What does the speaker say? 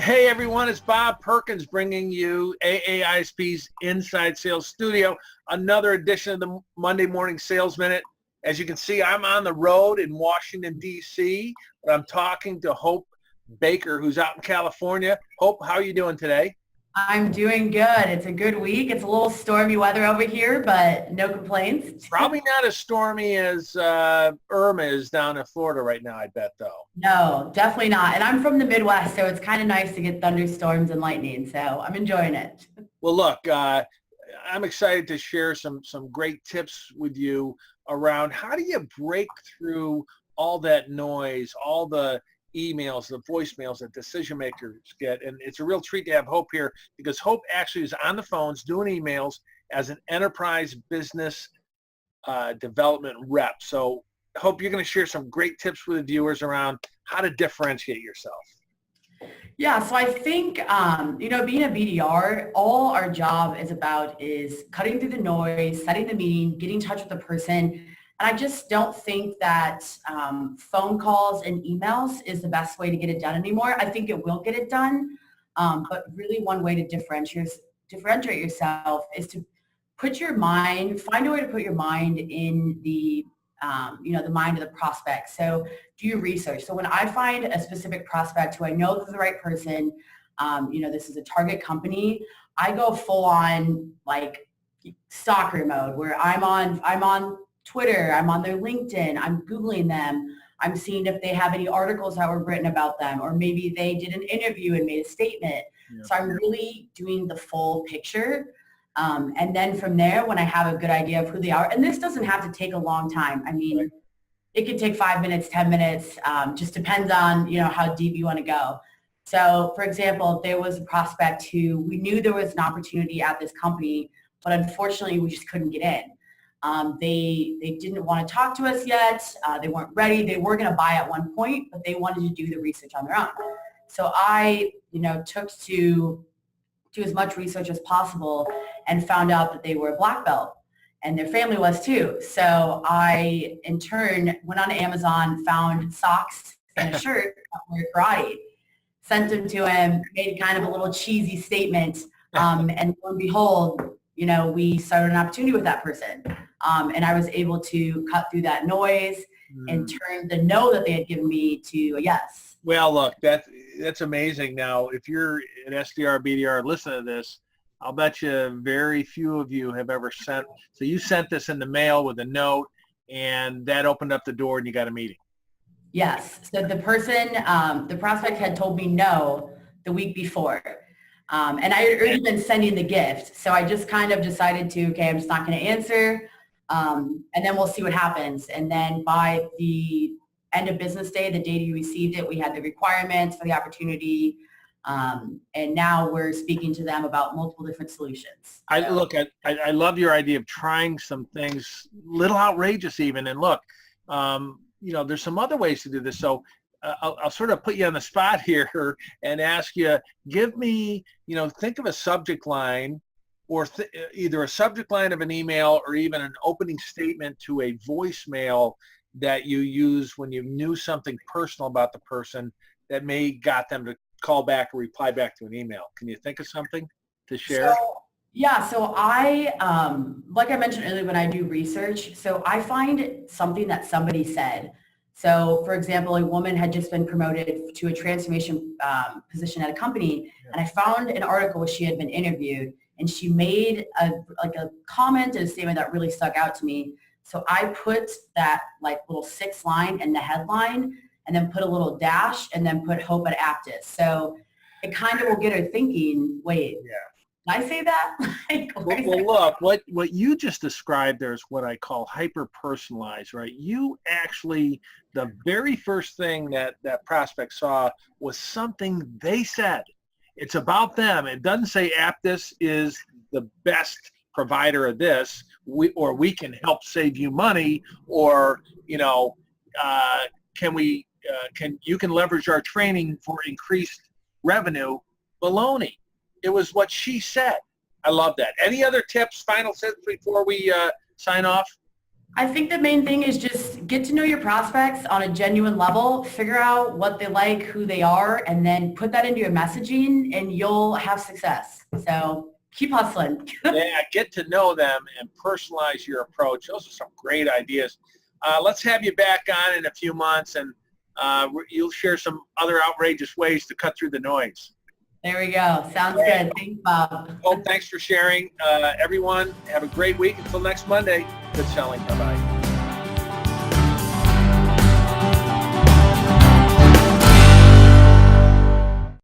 Hey everyone, it's Bob Perkins bringing you aa-isp's Inside Sales Studio, another edition of the Monday Morning Sales Minute. As you can see, I'm on the road in Washington, D.C., but I'm talking to Hope Baker, who's out in California. Hope, how are you doing today? I'm doing good. It's a good week. It's a little stormy weather over here, but no complaints. Probably not as stormy as Irma is down in Florida right now, I bet, though. No, definitely not. And I'm from the Midwest, so it's kind of nice to get thunderstorms and lightning. So I'm enjoying it. Well, look, I'm excited to share some great tips with you around how do you break through all that noise, all the emails, the voicemails that decision makers get. And it's a real treat to have Hope here because Hope actually is on the phones doing emails as an enterprise business development rep. So Hope, you're going to share some great tips with the viewers around how to differentiate yourself. Yeah, so I think, being a BDR, all our job is about is cutting through the noise, setting the meeting, getting in touch with the person. And I just don't think that phone calls and emails is the best way to get it done anymore. I think it will get it done, but really one way to differentiate yourself is to find a way to put your mind in the mind of the prospect. So do your research. So when I find a specific prospect who I know is the right person, this is a target company, I go full on like stalker mode where I'm on Twitter, I'm on their LinkedIn, I'm Googling them, I'm seeing if they have any articles that were written about them, or maybe they did an interview and made a statement. Yeah. So I'm really doing the full picture. And then from there, when I have a good idea of who they are, and this doesn't have to take a long time. I mean, right. It could take 5 minutes, 10 minutes, just depends on, how deep you want to go. So for example, if there was a prospect who we knew there was an opportunity at this company, but unfortunately we just couldn't get in. They didn't want to talk to us yet. They weren't ready. They were going to buy at one point, but they wanted to do the research on their own. So I, took to do as much research as possible and found out that they were a black belt and their family was too. So I, in turn, went on Amazon, found socks and a shirt for karate, sent them to him, made kind of a little cheesy statement, and lo and behold, we started an opportunity with that person. And I was able to cut through that noise and turn the no that they had given me to a yes. Well, look, that's amazing. Now, if you're an SDR, BDR, listen to this, I'll bet you very few of you have ever sent. So you sent this in the mail with a note, and that opened up the door, and you got a meeting. Yes. So the person, the prospect had told me no the week before. And I had already been sending the gift. So I just kind of decided to, okay, I'm just not going to answer. And then we'll see what happens. And then by the end of business day, the day you received it, we had the requirements for the opportunity. And now we're speaking to them about multiple different solutions. I love your idea of trying some things, little outrageous even. And look, there's some other ways to do this. So I'll sort of put you on the spot here and ask you, give me, think of a subject line or either a subject line of an email or even an opening statement to a voicemail that you use when you knew something personal about the person that may got them to call back or reply back to an email. Can you think of something to share? So I, like I mentioned earlier, when I do research, so I find something that somebody said. So for example, a woman had just been promoted to a transformation position at a company, and I found an article where she had been interviewed, and she made a comment and a statement that really stuck out to me. So I put that little 6-line in the headline, and then put a little dash, and then put Hope at Apttus. So it kind of will get her thinking, wait, did I say that? Look, what you just described there is what I call hyper-personalized, right? You actually, the very first thing that prospect saw was something they said. It's about them. It doesn't say Apttus is the best provider of this, we can help save you money, or, you can leverage our training for increased revenue. Baloney. It was what she said. I love that. Any other tips, final tips before we sign off? I think the main thing is just get to know your prospects on a genuine level, figure out what they like, who they are, and then put that into your messaging and you'll have success. So keep hustling. Yeah, get to know them and personalize your approach. Those are some great ideas. Let's have you back on in a few months, and you'll share some other outrageous ways to cut through the noise. There we go. Sounds good. Thanks, Bob. Well, thanks for sharing. Everyone, have a great week. Until next Monday, good selling. Bye-bye.